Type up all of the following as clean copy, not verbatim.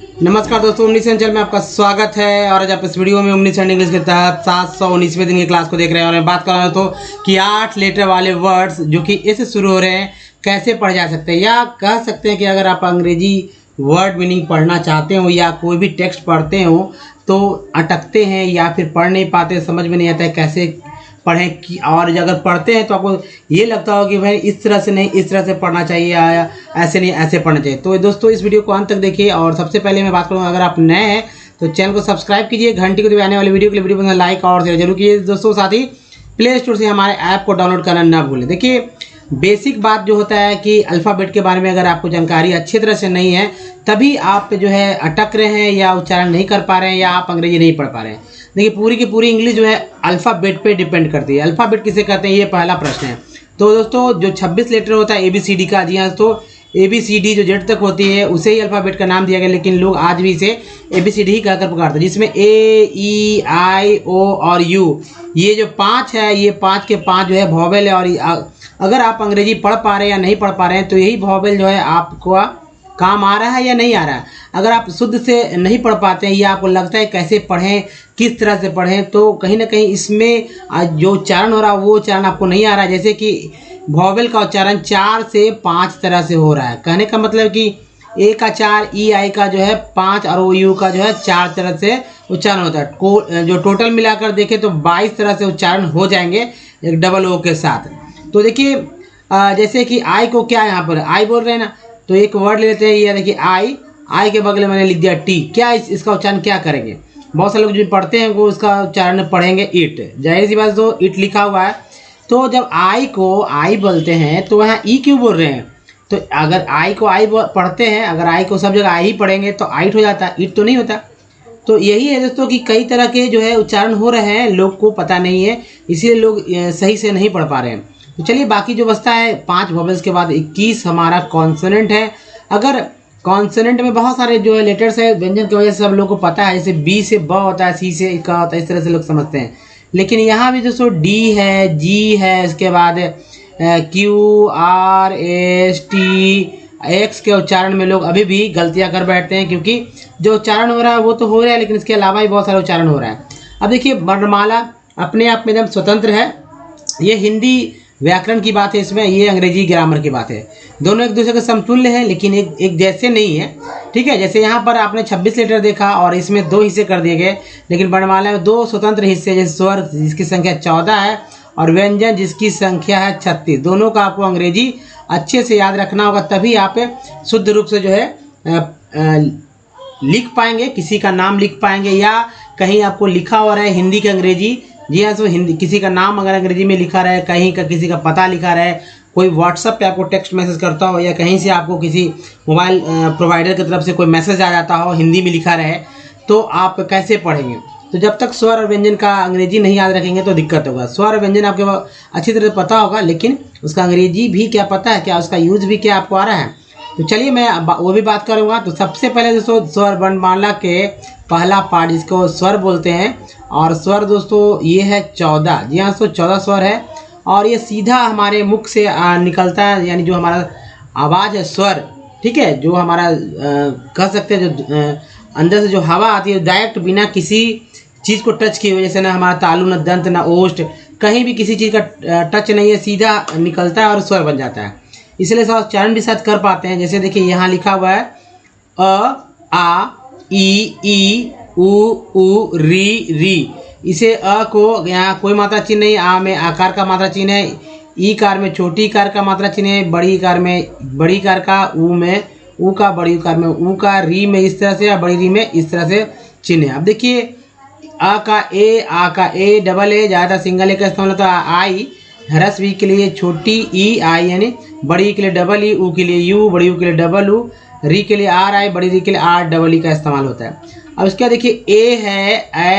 नमस्कार दोस्तों, 19 चैनल में आपका स्वागत है। और आज आप इस वीडियो में 19 इंग्लिश के तहत 719वें दिन की क्लास को देख रहे हैं। और मैं बात कर रहा हूँ तो कि 8 लेटर वाले वर्ड्स जो कि ए से शुरू हो रहे हैं कैसे पढ़े जा सकते हैं, या कह सकते हैं कि अगर आप अंग्रेजी वर्ड मीनिंग पढ़ना चाहते हो या कोई भी टेक्स्ट पढ़ते हो तो अटकते हैं या फिर पढ़ नहीं पाते, समझ में नहीं आता है कैसे पढ़ें कि, और अगर पढ़ते हैं तो आपको ये लगता हो कि भाई इस तरह से नहीं, इस तरह से पढ़ना चाहिए या ऐसे नहीं ऐसे पढ़ना चाहिए। तो दोस्तों इस वीडियो को अंत तक देखिए। और सबसे पहले मैं बात करूँ, अगर आप नए हैं तो चैनल को सब्सक्राइब कीजिए, घंटी को दबाने आने वाली वीडियो के लिए वीडियो को लाइक और शेयर जरूर कीजिए दोस्तों। साथ ही प्ले स्टोर से हमारे ऐप को डाउनलोड करना ना भूलें। देखिए बेसिक बात जो होता है कि अल्फ़ाबेट के बारे में अगर आपको जानकारी अच्छी तरह से नहीं है तभी आप जो है अटक रहे हैं या उच्चारण नहीं कर पा रहे हैं या आप अंग्रेजी नहीं पढ़ पा रहे हैं। देखिए पूरी की पूरी इंग्लिश जो है अल्फ़ाबेट पे डिपेंड करती है। अल्फ़ाबेट किसे कहते हैं, ये पहला प्रश्न है। तो दोस्तों जो 26 लेटर होता है ABCD का, जी हाँ तो ABCD जो जेड तक होती है उसे ही अल्फ़ाबेट का नाम दिया गया, लेकिन लोग आज भी इसे ABCD ही कहकर पुकारते हैं, जिसमें A, E, I, O और U ये जो 5 है, ये 5 के 5 जो है वॉवेल है। और अगर आप अंग्रेजी पढ़ पा रहे हैं या नहीं पढ़ पा रहे हैं तो यही वॉवेल जो है आपको काम आ रहा है या नहीं आ रहा है। अगर आप शुद्ध से नहीं पढ़ पाते हैं या आपको लगता है कैसे पढ़ें, किस तरह से पढ़ें, तो कहीं ना कहीं इसमें जो उच्चारण हो रहा है वो उच्चारण आपको नहीं आ रहा है। जैसे कि वॉवेल का उच्चारण 4 से 5 तरह से हो रहा है। कहने का मतलब कि ए का 4, EI का जो है 5 और OU का जो है 4 तरह से उच्चारण होता है। जो टोटल मिलाकर देखें तो 22 तरह से उच्चारण हो जाएंगे एक डबल O के साथ। तो देखिए जैसे कि आई को क्या यहाँ पर आई बोल रहे हैं ना, तो एक वर्ड ले लेते हैं। ये देखिए आई के बगल में मैंने लिख दिया टी। क्या इसका उच्चारण क्या करेंगे? बहुत सारे लोग जो पढ़ते हैं वो इसका उच्चारण पढ़ेंगे इट। जाहिर सी बात, तो इट लिखा हुआ है तो जब आई को आई बोलते हैं तो वहाँ ई क्यों बोल रहे हैं? तो अगर आई को आई पढ़ते हैं, अगर आई को सब जगह आई ही पढ़ेंगे तो आइट हो जाता, इट तो नहीं होता। तो यही है दोस्तों कि कई तरह के जो है उच्चारण हो रहे हैं, लोग को पता नहीं है, इसीलिए लोग सही से नहीं पढ़ पा रहे हैं। तो चलिए बाकी जो बचता है 5 वॉवेल्स के बाद 21 हमारा कॉन्सोनेंट है। अगर कॉन्सोनेंट में बहुत सारे जो है लेटर्स है, व्यंजन की वजह से सब लोगों को पता है, जैसे बी से ब होता है, सी से का होता है, इस तरह से लोग समझते हैं। लेकिन यहाँ भी दोस्तों डी है, जी है, इसके बाद QRST X के उच्चारण में लोग अभी भी गलतियाँ कर बैठते हैं, क्योंकि जो उच्चारण हो रहा है वो तो हो रहा है लेकिन इसके अलावा भी बहुत सारे उच्चारण हो रहा है। अब देखिए वर्णमाला अपने आप में एकदम स्वतंत्र है। ये हिंदी व्याकरण की बात है इसमें, ये अंग्रेजी ग्रामर की बात है। दोनों एक दूसरे के समतुल्य हैं लेकिन एक जैसे नहीं है। ठीक है, जैसे यहाँ पर आपने 26 लेटर देखा और इसमें 2 हिस्से कर दिए गए, लेकिन वर्णमाला में 2 स्वतंत्र हिस्से, जैसे स्वर जिसकी संख्या 14 है और व्यंजन जिसकी संख्या है 36। दोनों का आपको अंग्रेजी अच्छे से याद रखना होगा, तभी आप शुद्ध रूप से जो है लिख पाएंगे, किसी का नाम लिख पाएंगे, या कहीं आपको लिखा हो रहा है हिंदी के अंग्रेजी, जी हाँ, तो हिंदी किसी का नाम अगर अंग्रेजी में लिखा रहे, कहीं का किसी का पता लिखा रहे, कोई व्हाट्सएप पे आपको टेक्स्ट मैसेज करता हो या कहीं से आपको किसी मोबाइल प्रोवाइडर की तरफ से कोई मैसेज आ जाता हो हिंदी में लिखा रहे, तो आप कैसे पढ़ेंगे? तो जब तक स्वर और व्यंजन का अंग्रेजी नहीं याद रखेंगे तो दिक्कत होगा। स्वर और व्यंजन आपके अच्छी तरह पता होगा, लेकिन उसका अंग्रेजी भी क्या पता है, क्या उसका यूज भी क्या आपको आ रहा है? तो चलिए मैं वो भी बात करूँगा। तो सबसे पहले दोस्तों स्वर वर्णमाला के पहला पार्ट जिसको स्वर बोलते हैं, और स्वर दोस्तों ये है 14। जी हाँ, तो 14 स्वर है और ये सीधा हमारे मुख से निकलता है, यानी जो हमारा आवाज़ है स्वर, ठीक है, जो हमारा कह सकते हैं जो अंदर से जो हवा आती है डायरेक्ट बिना किसी चीज़ को टच किए हुए, जैसे ना हमारा तालु, ना दंत, ना ओष्ठ, कहीं भी किसी चीज़ का टच नहीं है, सीधा निकलता है और स्वर बन जाता है। इसलिए सब उच्चारण भी साथ कर पाते हैं। जैसे देखिए यहाँ लिखा हुआ है आ, ई, उ, री। इसे अ को यहाँ कोई मात्रा चिन्ह नहीं, आ में आकार का मात्रा चिन्ह है, ई कार में छोटी कार का मात्रा चिन्ह है, बड़ी कार में बड़ी कार का, ऊ में ऊ का, बड़ी कार में ऊ का, री में इस तरह से या बड़ी री में इस तरह से चिन्ह है। अब देखिए आ का ए डबल ए, ज़्यादा सिंगल ए का इस्तेमाल होता है। आई ह्रस्व ई के लिए छोटी ई आई, यानी बड़ी ई के लिए डबल ई, ऊ के लिए यू, बड़ी यू के लिए डबल ऊ, री के लिए आर आई, बड़ी री के लिए आर डबल ई का इस्तेमाल होता है। अब इसके बाद देखिए ए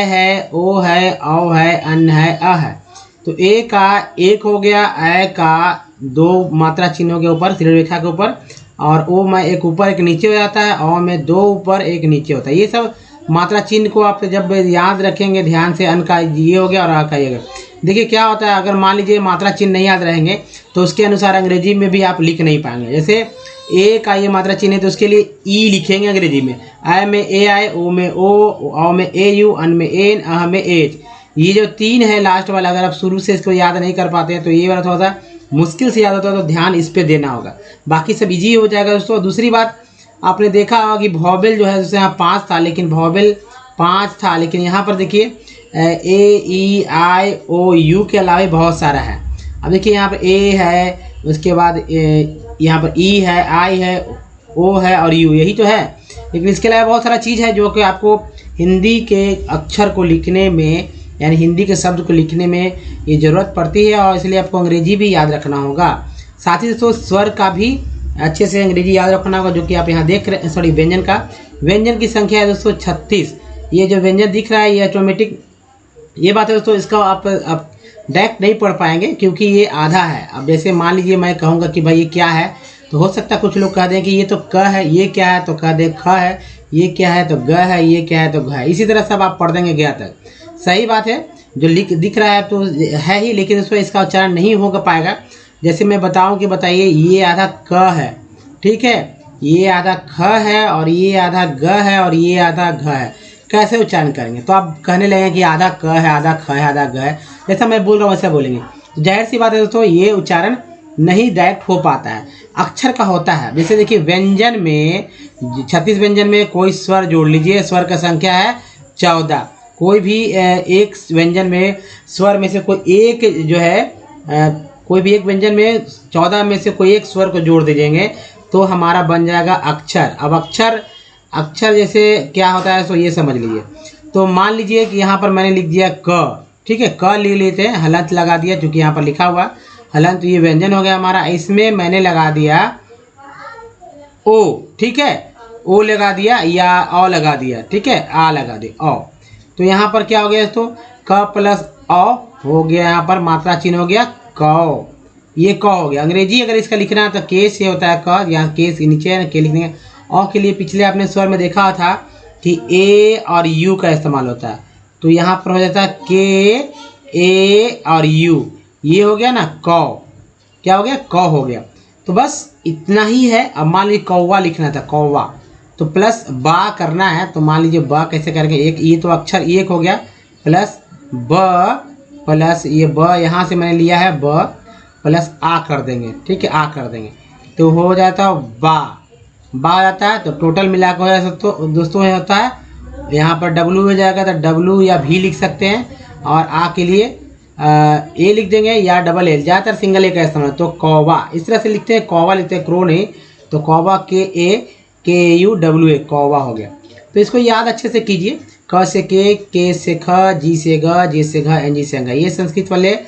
है, ओ है, औ है, अन है, अ है। तो ए का एक हो गया, ए का 2 मात्रा चिन्हों के ऊपर सीधी रेखा के ऊपर, और ओ में एक ऊपर एक नीचे हो जाता है, औ में 2 ऊपर एक नीचे होता है। ये सब मात्रा चिन्ह को आप जब याद रखेंगे ध्यान से, अन का ये हो गया और आ का ये हो गया। देखिए क्या होता है, अगर मान लीजिए मात्रा चिन्ह नहीं याद रहेंगे तो उसके अनुसार अंग्रेजी में भी आप लिख नहीं पाएंगे। जैसे ए का ये मात्रा चिन्ह है तो उसके लिए ई लिखेंगे अंग्रेजी में, आई में ए आई, ओ में ओ में ए यू, अन में एन, अह में एच। ये जो 3 है लास्ट वाला, अगर आप शुरू से इसको याद नहीं कर पाते हैं तो ये वाला थोड़ा सा मुश्किल से याद होता है, तो ध्यान इस पे देना होगा, बाकी सब इजी हो जाएगा दोस्तों। दूसरी बात आपने देखा होगा कि वॉवेल जो है जैसे यहाँ 5 था, लेकिन वॉवेल 5 था, लेकिन यहाँ पर देखिए ए ई आई ओ यू के अलावा बहुत सारा है। अब देखिए यहाँ पर ए है, उसके बाद यहाँ पर ई है, आई है, ओ है और यू, यही तो है। लेकिन इसके अलावा बहुत सारा चीज़ है जो कि आपको हिंदी के अक्षर को लिखने में, यानी हिंदी के शब्द को लिखने में ये ज़रूरत पड़ती है, और इसलिए आपको अंग्रेजी भी याद रखना होगा। साथ ही दोस्तों स्वर का भी अच्छे से अंग्रेजी याद रखना होगा, जो कि आप यहाँ देख रहे हैं। सॉरी, व्यंजन का, व्यंजन की संख्या है दोस्तों 36। ये जो व्यंजन दिख रहा है ये ऑटोमेटिक, ये बात है दोस्तों, इसका आप डायरेक्ट नहीं पढ़ पाएंगे क्योंकि ये आधा है। अब जैसे मान लीजिए मैं कहूँगा कि भाई ये क्या है, तो हो सकता है कुछ लोग कह दें कि ये तो क है, ये क्या है तो कह दे ख है, ये क्या है तो ग है, ये क्या है तो घ है। इसी तरह सब आप पढ़ देंगे गया तक। सही बात है, जो दिख रहा है तो है ही, लेकिन उसमें इसका उच्चारण नहीं हो पाएगा। जैसे मैं बताऊं कि बताइए ये आधा क है, ठीक है, ये आधा ख है और ये आधा ग है और ये आधा घ है, कैसे उच्चारण करेंगे? तो आप कहने लगेंगे कि आधा क है, आधा ख है, आधा ग है, जैसा मैं बोल रहा हूँ वैसा बोलेंगे। तो जाहिर सी बात है दोस्तों, ये उच्चारण नहीं डायरेक्ट हो पाता है, अक्षर का होता है। जैसे देखिए व्यंजन में 36 व्यंजन में कोई स्वर जोड़ लीजिए, स्वर का संख्या है 14। कोई भी एक व्यंजन में स्वर में से कोई एक जो है, कोई भी एक व्यंजन में 14 में से कोई एक स्वर को जोड़ दीजिएंगे तो हमारा बन जाएगा अक्षर। अब अक्षर जैसे क्या होता है तो ये समझ लीजिए। तो मान लीजिए कि यहाँ पर मैंने लिख दिया क, ठीक है, क ले लेते हैं, हलंत लगा दिया, क्योंकि यहाँ पर लिखा हुआ हलंत, तो ये व्यंजन हो गया हमारा। इसमें मैंने लगा दिया ओ, ठीक है, ओ लगा दिया या औ लगा दिया, ठीक है, आ लगा दिया औ। तो यहाँ पर क्या हो गया दोस्तों, क प्लस औ हो गया, यहाँ पर मात्रा चिन्ह हो गया क, ये क हो गया। अंग्रेजी अगर इसका लिखना है तो के से होता है क, यहाँ के के नीचे के लिखने औ के लिए पिछले आपने स्वर में देखा था कि ए और यू का इस्तेमाल होता है, तो यहाँ पर हो जाता है के, ए और यू, ये हो गया ना क, क्या हो गया, क हो गया। तो बस इतना ही है। अब मान लीजिए कौवा लिखना था, कौवा, तो प्लस बा करना है, तो मान लीजिए ब कैसे करेंगे, एक ये तो अक्षर एक हो गया, प्लस ब प्लस ये ब यहाँ से मैंने लिया है ब प्लस आ कर देंगे, ठीक है, आ कर देंगे तो हो जाता है बा आ जाता है। तो टोटल मिला कर हो जाता तो दोस्तों ये होता है, यहाँ पर डब्लू हो जाएगा तो डब्लू या भी लिख सकते हैं, और आ के लिए ए लिख देंगे या डबल एल, ज़्यादातर सिंगल ए का इस्तेमाल। तो कौवा इस तरह से लिखते हैं, कौवा लिखते हैं, क्रो नहीं, तो कौवा के यू डब्ल्यू ए, कौवा हो गया। तो इसको याद अच्छे से कीजिए, क से के से ख, जी से ग, जे से घ, एन जी से अंग, ये संस्कृत वाले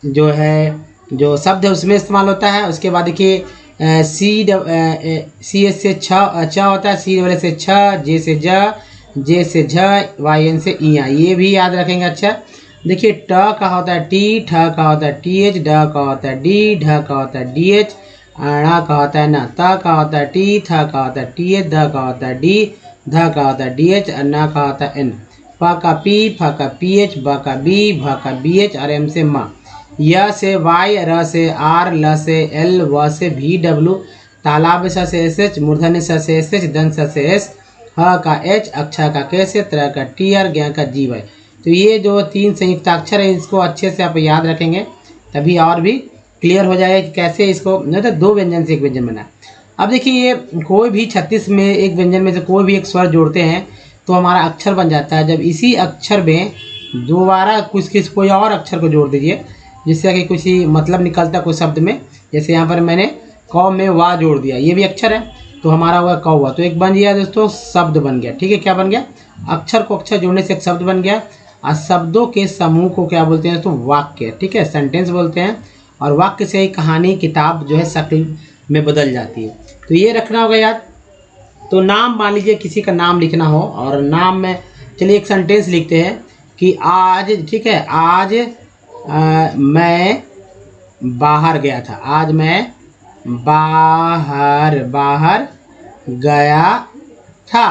जो है जो शब्द है उसमें इस्तेमाल होता है। उसके बाद देखिए सी एस से छ होता है, सी वाले से छ, जे से ज, जे से झ, वाई एन से इया, ये भी याद रखेंगे। अच्छा देखिए ट का होता है टी, ठ का होता है टी एच, ड का होता है डी, ढ का होता है डी एच, ण का होता है न, त का होता है टी, थ का होता है टी एच, ध का होता है डी, ध का होता है डी एच, न का होता है एन, प का पी, फ का पी एच, ब का बी, भ का बी एच और एम से म, य से वाई, र से आर, ल से एल, व से भी डब्लू, तालाब स से एस एच, मूर्धन्य स से एस एच, दंत स से एस, ह का एच, अक्षर का के से, त्र का टी आर, ज्ञ का जी वाई। तो ये जो 3 संयुक्ताक्षर है इसको अच्छे से आप याद रखेंगे, तभी और भी क्लियर हो जाएगा कि कैसे इसको, नहीं तो 2 व्यंजन से एक व्यंजन बना। अब देखिए ये कोई भी 36 में एक व्यंजन में से कोई भी एक स्वर जोड़ते हैं तो हमारा अक्षर बन जाता है। जब इसी अक्षर में दोबारा कोई और अक्षर को जोड़ दीजिए, जिससे कि कुछ ही मतलब निकलता है कोई शब्द में। जैसे यहाँ पर मैंने क में वा जोड़ दिया, ये भी अक्षर है, तो हमारा हुआ कौवा, तो एक बन गया दोस्तों, शब्द बन गया। ठीक है, क्या बन गया, अक्षर को अक्षर जोड़ने से एक शब्द बन गया। और शब्दों के समूह को क्या बोलते हैं दोस्तों, वाक्य। ठीक है, सेंटेंस बोलते हैं, और वाक्य से ही कहानी किताब जो है शक्ल में बदल जाती है। तो ये रखना होगा याद। तो नाम, मान लीजिए किसी का नाम लिखना हो, और नाम में चलिए एक सेंटेंस लिखते हैं कि आज, ठीक है, आज मैं बाहर गया था, आज मैं बाहर गया था।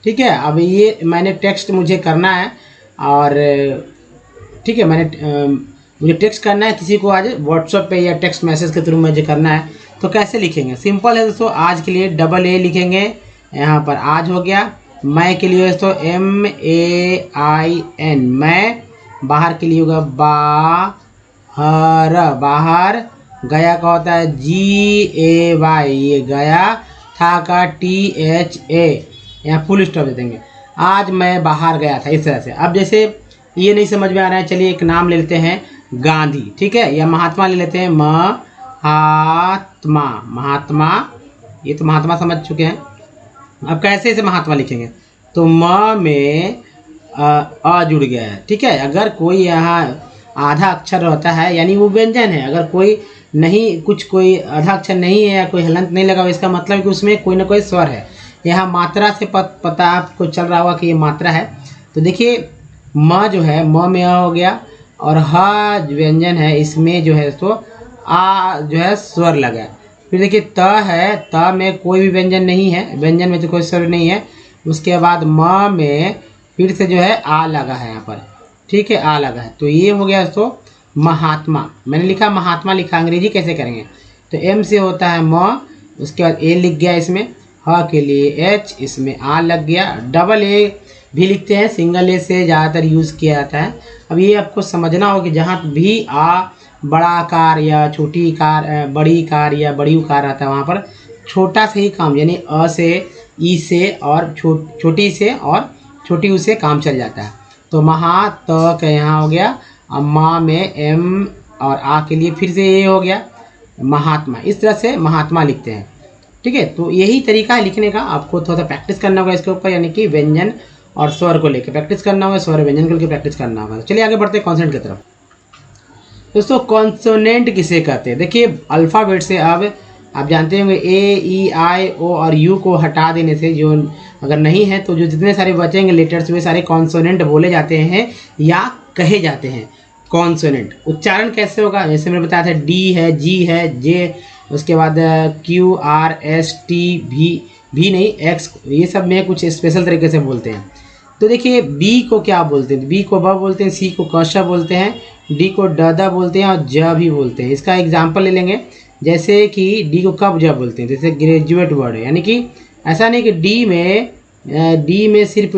ठीक है, अब ये मैंने टेक्स्ट मुझे करना है, और ठीक है, मुझे टेक्स्ट करना है किसी को आज व्हाट्सएप पे या टेक्स्ट मैसेज के थ्रू मुझे करना है, तो कैसे लिखेंगे? सिंपल है दोस्तों, आज के लिए डबल ए लिखेंगे, यहाँ पर आज हो गया। मैं के लिए दोस्तों MAIN, मैं। बाहर के लिए होगा बाहर, बाहर। गया का होता है GAY, ये गया। था का THA, यहाँ फुल स्टॉप दे देंगे। आज मैं बाहर गया था, इस तरह से। अब जैसे ये नहीं समझ में आ रहा है, चलिए एक नाम ले लेते हैं गांधी, ठीक है, या महात्मा ले लेते हैं, महात्मा, महात्मा। ये तो महात्मा समझ चुके हैं। अब कैसे इसे महात्मा लिखेंगे? तो म में अ जुड़ गया है, ठीक है। अगर कोई यहाँ आधा अक्षर होता है यानी वो व्यंजन है, अगर कोई नहीं, कोई आधा अक्षर नहीं है या कोई हलंत नहीं लगा, इसका मतलब है कि उसमें कोई ना कोई स्वर है। यहाँ मात्रा से पता आपको चल रहा होगा कि ये मात्रा है। तो देखिए म जो है, म में अ हो गया, और ह व्यंजन है, इसमें जो है तो आ जो है स्वर लगा है। फिर देखिए त है, त में कोई भी व्यंजन नहीं है, व्यंजन में तो कोई स्वर नहीं है। उसके बाद म में फिर से जो है आ लगा है यहाँ पर, ठीक है, आ लगा है। तो ये हो गया दोस्तों महात्मा। मैंने लिखा महात्मा लिखा, अंग्रेजी कैसे करेंगे? तो M से होता है म, उसके बाद A लिख गया इसमें, ह के लिए H, इसमें आ लग गया। डबल ए भी लिखते हैं, सिंगल ए से ज़्यादातर यूज़ किया जाता है। अब ये आपको समझना हो कि जहाँ भी आ बड़ा आकार या छोटी कार, बड़ी कार या बड़ी उकार आता है, वहाँ पर छोटा से ही काम, यानी अ से, ई से और छोटी से और छोटी ऊ से काम चल जाता है। तो महा त का यहाँ हो गया, अब माँ में M और आ के लिए फिर से ये हो गया महात्मा। इस तरह से महात्मा लिखते हैं, ठीक है। तो यही तरीका है लिखने का, आपको थोड़ा सा प्रैक्टिस करना होगा इसके ऊपर, यानी कि व्यंजन और स्वर को लेकर प्रैक्टिस करना होगा, स्वर व्यंजन को लेकर प्रैक्टिस करना होगा। चलिए आगे बढ़ते हैं कॉन्सोनेंट की तरफ। दोस्तों कॉन्सोनेंट किसे कहते हैं? देखिए अल्फ़ाबेट से अब आप जानते होंगे A, E, I, O और U को हटा देने से, जो अगर नहीं है तो जो जितने सारे बचेंगे लेटर्स, वे सारे कॉन्सोनेंट बोले जाते हैं या कहे जाते हैं। कॉन्सोनेंट उच्चारण कैसे होगा? जैसे मैंने बताया था, D है, G है, J, उसके बाद Q, R, S, T, V नहीं, X, ये सब में कुछ स्पेशल तरीके से बोलते हैं। तो देखिए B को क्या बोलते हैं? B को ब बोलते हैं, C को कश बोलते हैं, D को ड बोलते हैं और ज भी बोलते हैं। इसका एग्जाम्पल ले लेंगे, जैसे कि D को कब ज बोलते हैं, जैसे ग्रेजुएट वर्ड है, यानी कि ऐसा नहीं कि D में सिर्फ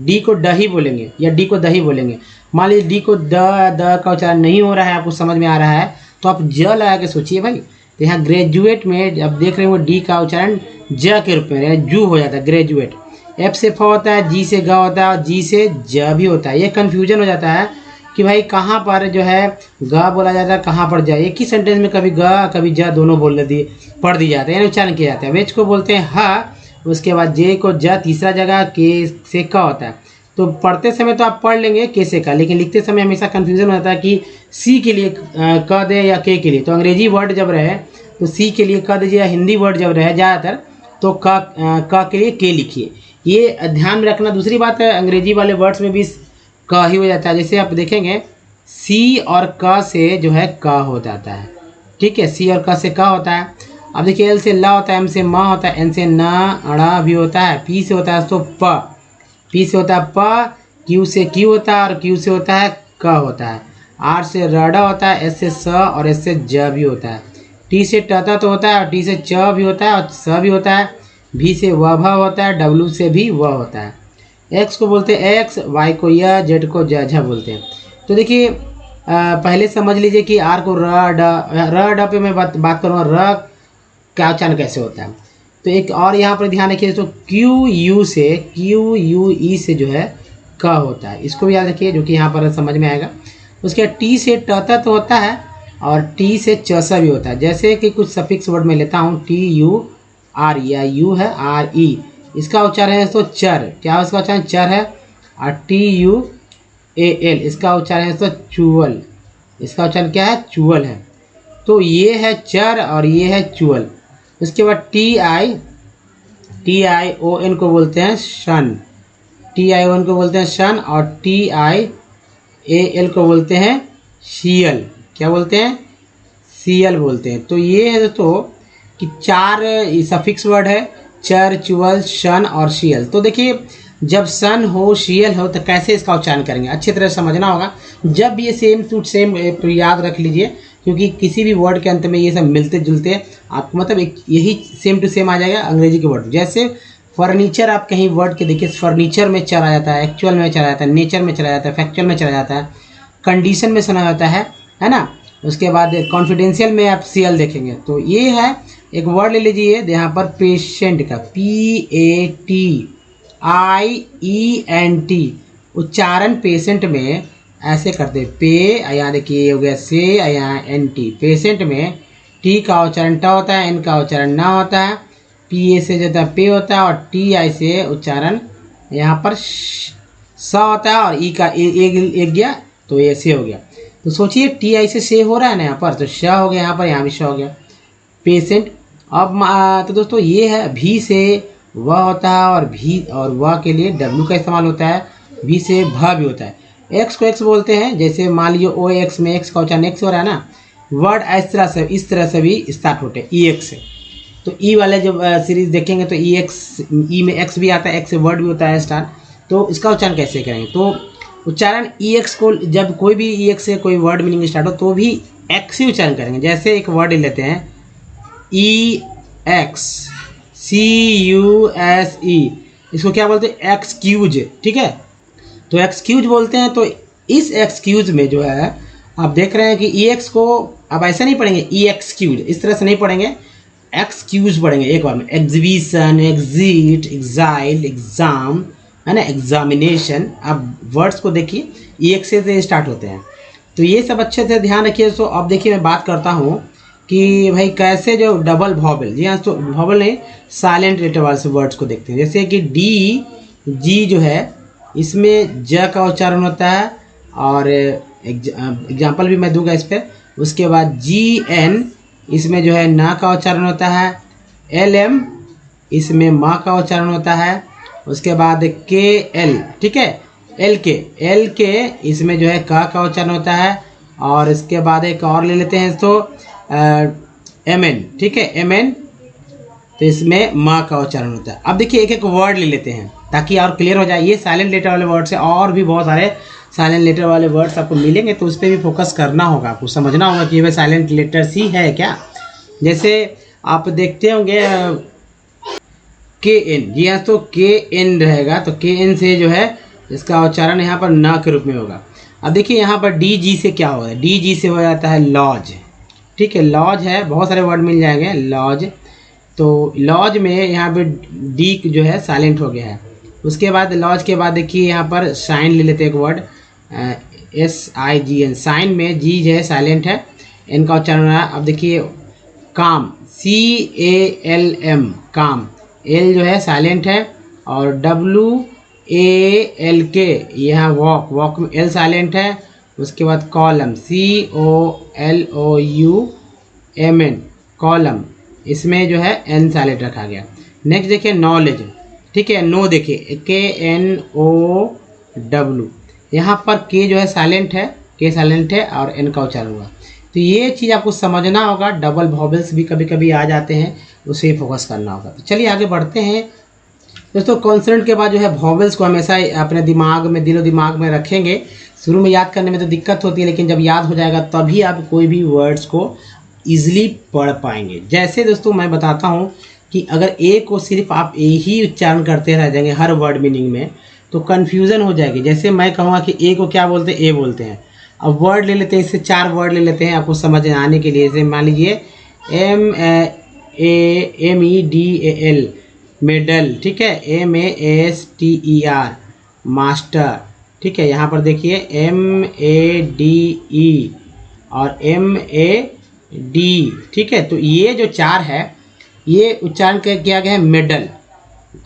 D को ड ही बोलेंगे या D को द ही बोलेंगे। मान लीजिए D को द का उच्चारण नहीं हो रहा है, आपको समझ में आ रहा है, तो आप ज लगा के सोचिए भाई। तो यहाँ ग्रेजुएट में अब देख रहे हो D का उच्चारण ज के रूप में जू हो जाता है, ग्रेजुएट। F से फ होता है, G से ग होता है और G से ज भी होता है। ये कन्फ्यूजन हो जाता है कि भाई कहाँ पर जो है ग बोला जाता है, कहाँ पर ज। एक ही सेंटेंस में कभी ग कभी ज दोनों पढ़ दी जाते हैं, यानी उच्चारण किया जाता है। वेज को बोलते हैं ह, उसके बाद जे को ज, तीसरा जगह के से क होता है। तो पढ़ते समय तो आप पढ़ लेंगे के से का, लेकिन लिखते समय हमेशा कन्फ्यूजन हो जाता है कि सी के लिए क दे या के लिए। तो अंग्रेजी वर्ड जब रहे तो सी के लिए क दीजिए, या हिंदी वर्ड जब रहे ज़्यादातर तो क के लिए के लिखिए। ये ध्यान में रखना। दूसरी बात है, अंग्रेजी वाले वर्ड्स में भी क ही हो जाता है। जैसे आप देखेंगे सी और क से जो है क हो जाता है, ठीक है, सी और क से क होता है। अब देखिए एल से ला होता है, एम से म होता है, एन से न अड़ा भी होता है, पी से होता है तो प, पी से होता है प, क्यू से क्यू होता है और क्यू से होता है क होता है, आर से रड़ा होता है, एस से स और एस से ज भी होता है, टी से टता तो होता है और टी से च भी होता है और स भी होता है, भी से व भ होता है, डब्लू से भी व होता है। एक्स को बोलते हैं एक्स, वाई को य, जेड को ज बोलते हैं। तो देखिए पहले समझ लीजिए कि आर को र पे मैं बात करूँगा, र का उच्चारण कैसे होता है। तो एक और यहाँ पर ध्यान रखिए, तो क्यू यू ई से जो है क होता है, इसको भी याद रखिए, जो कि यहाँ पर समझ में आएगा। उसके टी से टता तो होता है और टी से चसा भी होता है। जैसे कि कुछ सफिक्स वर्ड में लेता हूँ, टी यू आर, या यू है आर ई, इसका उच्चारण है तो चर, क्या इसका उच्चारण चर है। और टी यू ए एल, इसका उच्चारण है तो चुअल, इसका उच्चारण क्या है, चुअल है। तो ये है चर और ये है चुअल। उसके बाद टी आई ओ एन को बोलते हैं शन, टी आई ओ एन को बोलते हैं शन, और टी आई ए एल को बोलते हैं सीएल, क्या बोलते हैं, सीएल बोलते हैं। तो ये है दोस्तों कि चार सफिक्स वर्ड है, चर, चुअल, शन और सीएल। तो देखिए जब सन हो शीयल हो तो कैसे इसका उच्चारण करेंगे, अच्छी तरह समझना होगा। जब ये सेम टू सेम याद रख लीजिए, क्योंकि किसी भी वर्ड के अंत में ये सब मिलते जुलते आपको मतलब एक यही सेम टू सेम आ जाएगा अंग्रेजी के वर्ड। जैसे फर्नीचर, आप कहीं वर्ड के देखिए, फर्नीचर में चला जाता है, एक्चुअल में चला जाता है, नेचर में चला जाता है, फैक्चुअल में चला जाता है, कंडीशन में सुना जाता है ना। उसके बाद कॉन्फिडेंशियल में आप सीएल देखेंगे। तो ये है एक वर्ड ले लीजिए यहाँ पर पेशेंट का, PATIENT, उच्चारण पेशेंट में ऐसे करते पे, यहाँ देखिए ये हो गया से, यहाँ NT, पेशेंट में टी का उच्चारण ट होता है, एन का उच्चारण ना होता है, PA से जो होता है पे होता है, और TI से उच्चारण यहाँ पर स होता है, और ई का एक गया तो ये से हो गया। तो सोचिए TI से हो रहा है ना यहाँ पर, तो श हो गया यहाँ पर, यहाँ भी श हो गया पेशेंट। अब तो दोस्तों ये है भी से व होता है, और भी और व के लिए W का इस्तेमाल होता है, भी से भ भी होता है। एक्स को एक्स बोलते हैं, जैसे मान लीजिए OX में एक्स का उच्चारण एक्स हो रहा है ना, वर्ड इस तरह से भी स्टार्ट होते हैं EX से। तो ई वाले जब सीरीज देखेंगे तो ई में एक्स भी आता है, एक्स से वर्ड भी होता है स्टार्ट। तो इसका उच्चारण कैसे करेंगे, तो उच्चारण EX को जब कोई भी EX से कोई वर्ड मीनिंग स्टार्ट हो तो भी एक्स ही उच्चारण करेंगे। जैसे एक वर्ड लेते हैं EX CUSE, इसको क्या बोलते हैं, एक्सक्यूज, ठीक है। तो एक्सक्यूज बोलते हैं। तो इस एक्सक्यूज में जो है आप देख रहे हैं कि EX को अब ऐसा नहीं पढ़ेंगे EXक्यूज, इस तरह से नहीं पढ़ेंगे, एक्सक्यूज पढ़ेंगे एक बार में। एग्जीबिशन, एग्जिट, एग्जाइल, एग्जाम, है ना, एग्जामिनेशन। अब वर्ड्स को देखिए EX से स्टार्ट होते हैं। तो ये सब अच्छे से ध्यान रखिए। तो अब देखिए मैं बात करता हूँ कि भाई कैसे जो डबल वॉवल, जी हाँ, तो वॉवल नहीं, साइलेंट लेटर वाले वर्ड्स को देखते हैं। जैसे कि DG जो है, इसमें ज का उच्चारण होता है, और एग्जाम्पल भी मैं दूंगा इस पर। उसके बाद GN, इसमें जो है ना का उच्चारण होता है। LM, इसमें माँ का उच्चारण होता है। उसके बाद KL, ठीक है, LK, इसमें जो है का उच्चारण होता है। और इसके बाद एक और ले लेते हैं तो MN, ठीक है, MN, तो इसमें माँ का उच्चारण होता है। अब देखिए एक एक वर्ड ले लेते हैं ताकि और क्लियर हो जाए। ये साइलेंट लेटर वाले वर्ड से और भी बहुत सारे साइलेंट लेटर वाले वर्ड्स आपको मिलेंगे, तो उस पर भी फोकस करना होगा, आपको समझना होगा कि ये साइलेंट लेटर्स ही है क्या। जैसे आप देखते होंगे KN, जी हाँ, तो KN रहेगा, तो KN से जो है इसका उच्चारण यहाँ पर न के रूप में होगा। अब देखिए यहाँ पर DG से क्या होगा, DG से हो जाता है लॉज, ठीक है, लॉज है, बहुत सारे वर्ड मिल जाएंगे लॉज। तो लॉज में यहाँ पे डी जो है साइलेंट हो गया है। उसके बाद लॉज के बाद देखिए यहाँ पर साइन ले लेते हैं एक वर्ड, SIGN, साइन में जी जो है साइलेंट है, एन का उच्चारण है। अब देखिए काम, CALM, काम, एल जो है साइलेंट है, और WALK, यहाँ वॉक, वॉक में एल साइलेंट है। उसके बाद कॉलम, COLOUMN, कॉलम, इसमें जो है एन साइलेंट रखा गया। नेक्स्ट देखिए नॉलेज, ठीक है, नो देखिए KNOW, यहाँ पर के जो है साइलेंट है, के साइलेंट है, और एन का उच्चारण हुआ। तो ये चीज़ आपको समझना होगा। डबल वॉवेल्स भी कभी कभी आ जाते हैं, उसे फोकस करना होगा। तो चलिए आगे बढ़ते हैं दोस्तों। कॉन्सोनेंट के बाद जो है वॉवेल्स को हमेशा अपने दिमाग में, दिलो दिमाग में रखेंगे। शुरू में याद करने में तो दिक्कत होती है, लेकिन जब याद हो जाएगा तभी आप कोई भी वर्ड्स को ईजिली पढ़ पाएंगे। जैसे दोस्तों मैं बताता हूँ कि अगर ए को सिर्फ आप ए ही उच्चारण करते रह जाएंगे हर वर्ड मीनिंग में, तो कन्फ्यूज़न हो जाएगी। जैसे मैं कहूँगा कि ए को क्या बोलते हैं, ए बोलते हैं। अब वर्ड ले लेते हैं, इससे 4 वर्ड ले लेते हैं आपको समझ आने के लिए। जैसे मान लीजिए MEDAL, मेडल, ठीक है, MASTER, मास्टर, ठीक है। यहाँ पर देखिए MADE और MAD, ठीक है। तो ये जो 4 है, ये उच्चारण किया गया है मेडल।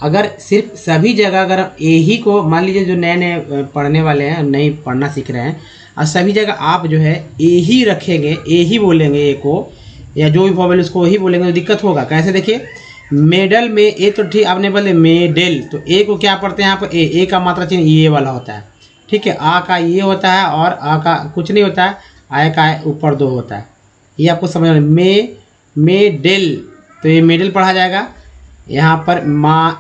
अगर सिर्फ सभी जगह अगर ए ही को, मान लीजिए जो नए नए पढ़ने वाले हैं, नहीं पढ़ना सीख रहे हैं, और सभी जगह आप जो है ए ही रखेंगे, ए ही बोलेंगे ए को, या जो भी वॉवेल उसको ही बोलेंगे, तो दिक्कत होगा। कैसे देखिए, मेडल में ए तो ठीक आपने बोले मेडल, तो ए को क्या पढ़ते हैं यहाँ पर, ए का मात्रा चिन्ह ये वाला होता है, ठीक है। आ का ये होता है, और आ का कुछ नहीं होता है, आय का ऊपर 2 होता है। ये आपको समझना। मेडल, तो ये मेडल पढ़ा जाएगा। यहाँ पर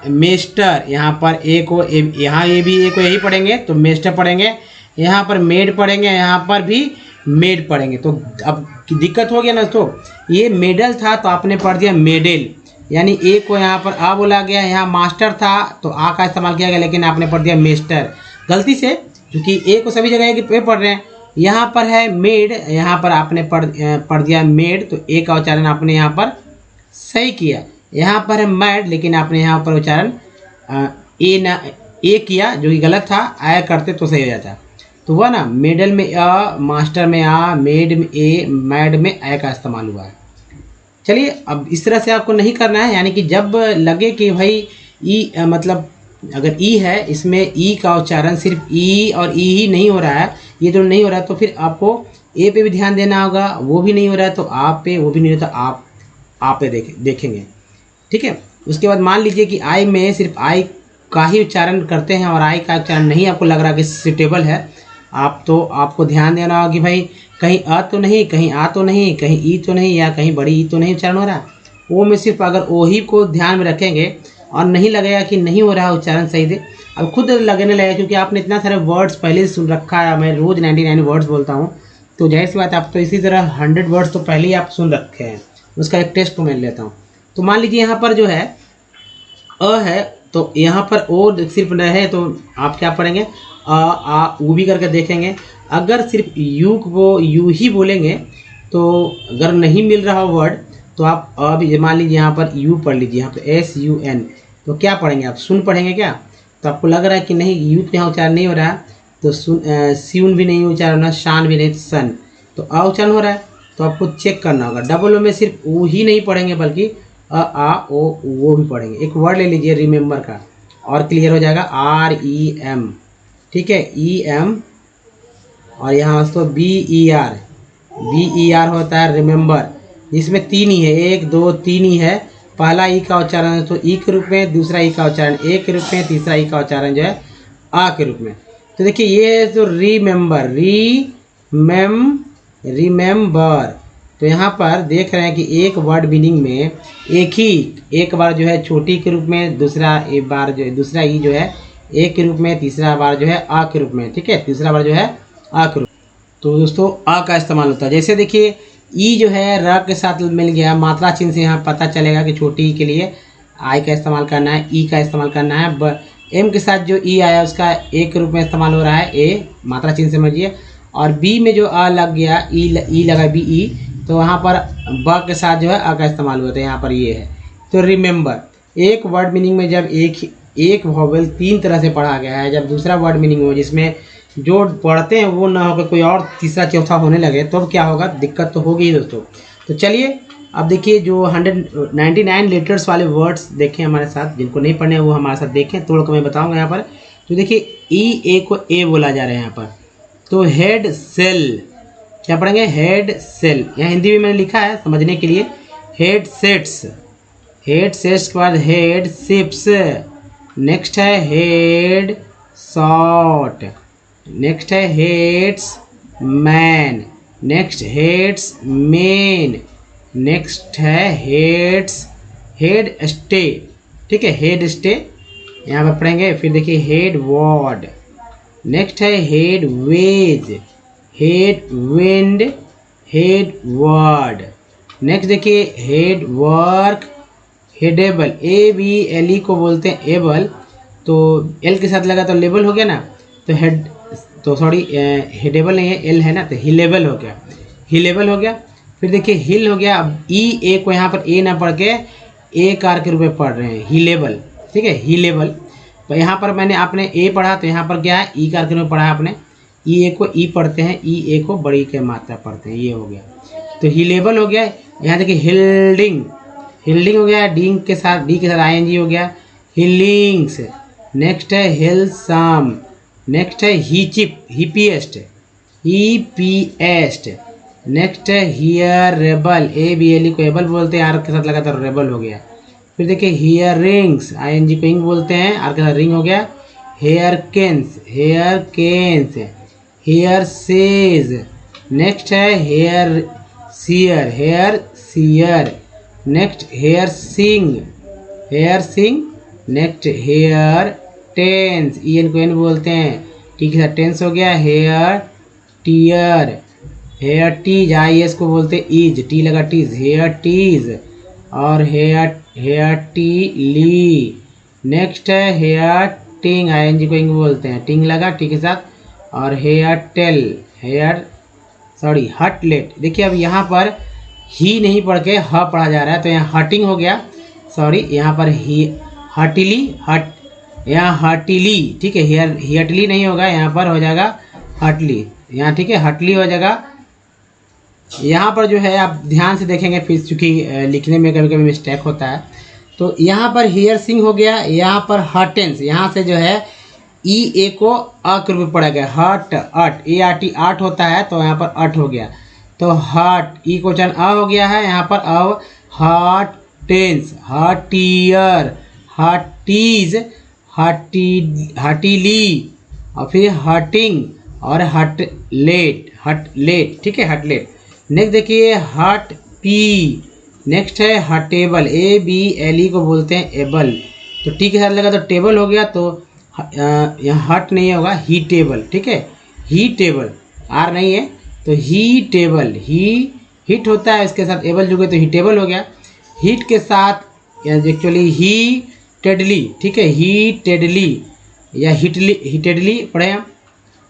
मेस्टर, यहाँ पर ए को यहाँ ये भी ए को यही पढ़ेंगे तो मेस्टर पढ़ेंगे, यहाँ पर मेड पढ़ेंगे, यहाँ पर भी मेड पढ़ेंगे। तो अब दिक्कत हो गया ना दोस्तों, ये मेडल था तो आपने पढ़ दिया मेडल, यानी ए को यहाँ पर आ बोला गया, यहाँ मास्टर था तो आ का इस्तेमाल किया गया, लेकिन आपने पढ़ दिया मेस्टर गलती से, क्योंकि ए को सभी जगह पे पढ़ रहे हैं। यहाँ पर है मेड, यहाँ पर आपने पढ़ दिया मेड, तो ए का उच्चारण आपने यहाँ पर सही किया। यहाँ पर है मैड, लेकिन आपने यहाँ पर उच्चारण ए किया, जो कि गलत था, आया करते तो सही हो जाता। तो हुआ ना, मेडल में अ, मास्टर में आ, मेड में ए, मैड में ए का इस्तेमाल हुआ है। चलिए अब इस तरह से आपको नहीं करना है, यानी कि जब लगे कि भाई ई मतलब अगर ई है, इसमें ई का उच्चारण सिर्फ ई और ई ही नहीं हो रहा है, ये तो नहीं हो रहा है, तो फिर आपको ए पे भी ध्यान देना होगा, वो भी नहीं हो रहा है तो आप पे, वो भी नहीं होता आप पे देखेंगे, ठीक है। उसके बाद मान लीजिए कि आई में सिर्फ आई का ही उच्चारण करते हैं और आई का उच्चारण नहीं आपको लग रहा कि सुटेबल है, आपको ध्यान देना होगा कि भाई कहीं अ तो नहीं, कहीं आ तो नहीं, कहीं ई तो नहीं, या कहीं बड़ी ई तो नहीं उच्चारण हो रहा। वो में सिर्फ अगर वही को ध्यान में रखेंगे और नहीं लगेगा कि नहीं हो रहा उच्चारण सही से, अब खुद लगने लगेगा, क्योंकि आपने इतना सारे वर्ड्स पहले से सुन रखा है। मैं रोज़ 99 वर्ड्स बोलता हूँ, तो जाहिर सी बात आप तो इसी तरह 100 वर्ड्स तो पहले ही आप सुन रखे हैं। उसका एक टेस्ट मैं लेता हूँ। तो मान लीजिए यहाँ पर जो है अ है, तो यहाँ पर ओ सिर्फ न है, तो आप क्या पढ़ेंगे, आ ऊ भी करके देखेंगे। अगर सिर्फ यू को यू ही बोलेंगे, तो अगर नहीं मिल रहा हो वर्ड, तो आप अभी मान लीजिए यहाँ पर यू पढ़ लीजिए, यहाँ पर SUN, तो क्या पढ़ेंगे आप, सुन पढ़ेंगे क्या। तो आपको लग रहा है कि नहीं यू तो यहाँ उच्चारण नहीं हो रहा है, तो स्यून भी नहीं उच्चारण होना, शान भी नहीं, सन तो अ उच्चारण हो रहा है। तो आपको चेक करना होगा, डबल ओ में सिर्फ ओ ही नहीं पढ़ेंगे, बल्कि अ आ ओ वो भी पढ़ेंगे। एक वर्ड ले लीजिए रिमेंबर का, और क्लियर हो जाएगा, REM, ठीक है, EM, और यहाँ दोस्तों BER होता है रिमेंबर, इसमें 3 ही है, 1 2 3 ही है। पहला ई का उच्चारण तो ई के रूप में, दूसरा ई का उच्चारण ए के रूप में, तीसरा ई का उच्चारण जो है आ के रूप में। तो देखिए ये तो रिमेंबर, तो यहाँ पर देख रहे हैं कि एक वर्ड मीनिंग में एक बार जो है छोटी के रूप में, दूसरा ई जो है ए के रूप में, तीसरा बार जो है आ के रूप में, ठीक है, तीसरा बार जो है आ के रूप में। तो दोस्तों आ का इस्तेमाल होता है। जैसे देखिए ई जो है र के साथ मिल गया, मात्रा चिन्ह से यहाँ पता चलेगा कि छोटी ई के लिए आई का इस्तेमाल करना है, ई का इस्तेमाल करना है। एम के साथ जो ई आया उसका ए के रूप में इस्तेमाल हो रहा है, ए मात्रा चिन्ह समझिए। और बी में जो आ लग गया, ई लगा BE, तो वहाँ पर ब के साथ जो है आ का इस्तेमाल हुआ, तो यहाँ पर ये है। तो रिमेंबर, एक वर्ड मीनिंग में जब एक वॉवेल 3 तरह से पढ़ा गया है, जब दूसरा वर्ड मीनिंग हो जिसमें जो पढ़ते हैं वो ना होकर कोई और तीसरा चौथा होने लगे, तो अब क्या होगा, दिक्कत तो होगी ही दोस्तों। तो चलिए अब देखिए जो 199 लेटर्स वाले वर्ड्स देखें हमारे साथ, जिनको नहीं पढ़ने वो हमारे साथ देखें, तोड़ कर मैं बताऊंगा यहाँ पर। तो देखिए ए को ए बोला जा रहा है यहाँ पर, तो हेड सेल क्या पढ़ेंगे, हेड सेल, यहाँ हिंदी में मैंने लिखा है समझने के लिए, हेड सेट्स के बाद हेड शिप्स, नेक्स्ट है हेड शॉट, नेक्स्ट है headsman, next headsmen, next है हेड स्टे, ठीक है, हेड स्टे यहाँ पर पढ़ेंगे। फिर देखिए हेड वार्ड, नेक्स्ट है headways, headwind, headword, next देखिए हेड वर्क, हेडेबल, ABLE को बोलते हैं एबल, तो एल के साथ लगा तो लेबल हो गया ना, तो हेडेबल नहीं है, एल है ना, तो हिलेबल हो गया, फिर देखिए हिल हो गया। अब ए को यहाँ पर ए ना पढ़ के ए कार के रूप में पढ़ रहे हैं, हिलेबल, ठीक है, हिलेबल। तो यहाँ पर मैंने आपने ए पढ़ा, तो यहाँ पर क्या है, ई कार के रूप में पढ़ा है आपने, ए को ई पढ़ते हैं, ए को बड़ी के मात्रा पढ़ते हैं, ये हो गया। तो हिलेबल हो गया। यहाँ देखिए हिल्डिंग हो गया, डी के साथ ING हो गया, हिलिंग्स, नेक्स्ट है हिलसम, नेक्स्ट है हीपीएस्ट, नेक्स्ट है हियरेबल, ABLE को एबल बोलते हैं, आर के साथ लगा तो रेबल हो गया। फिर देखिए हियरिंग्स, ING को इंग बोलते हैं, आर के साथ रिंग हो गया। Hair cans, hair says, next है hair sear, next hair sing, hair sing. Next hair tens, E N को एन बोलते हैं, ठीक है, टेंस हो गया। Hair tear, hair teas, I S को बोलते हैं ईज, टी लगा टीज, हेयर टीज। और हेयर टी ली। नेक्स्ट है hair ting, I N G को इंग बोलते हैं, टिंग लगा टी के साथ। और हेयर टेल, हटलेट। देखिए अब यहाँ पर ही नहीं पढ़ के ह पढ़ा जा रहा है, तो यहाँ हटिंग हो गया, सॉरी यहाँ पर ही हटिली, यहाँ हटिली, ठीक है, हियटली नहीं होगा, यहाँ पर हो जाएगा हटली, यहाँ ठीक है, हटली हो जाएगा। यहाँ पर जो है आप ध्यान से देखेंगे फिर, चूँकि लिखने में कभी कभी मिस्टेक होता है, तो यहाँ पर हेयर सिंग हो गया, यहाँ पर हटेंस, यहाँ से जो है ई ए को अ के रूप में पढ़ा गया, हट अट, ए आर टी आठ होता है, तो यहाँ पर अट हो गया, तो हट, ई को चन अ हो गया है, यहाँ पर अब हट टेंस, हटियर, हटीज, हटीली, और फिर हटिंग और हटलेट, ठीक है, हटलेट। नेक्स्ट देखिए हट पी। नेक्स्ट है हटेबल, ए बी एल ई को बोलते हैं एबल, तो ठीक है, लगा तो टेबल हो गया, तो यहाँ हट नहीं होगा, ही टेबल, ठीक है, ही टेबल, आर नहीं है, तो ही टेबल, ही हिट होता है, इसके साथ एबल जुड़े तो ही टेबल हो गया। हिट के साथ एक्चुअली ही टेडली, ठीक है, ही टेडली या हिटेडली पढ़े हम।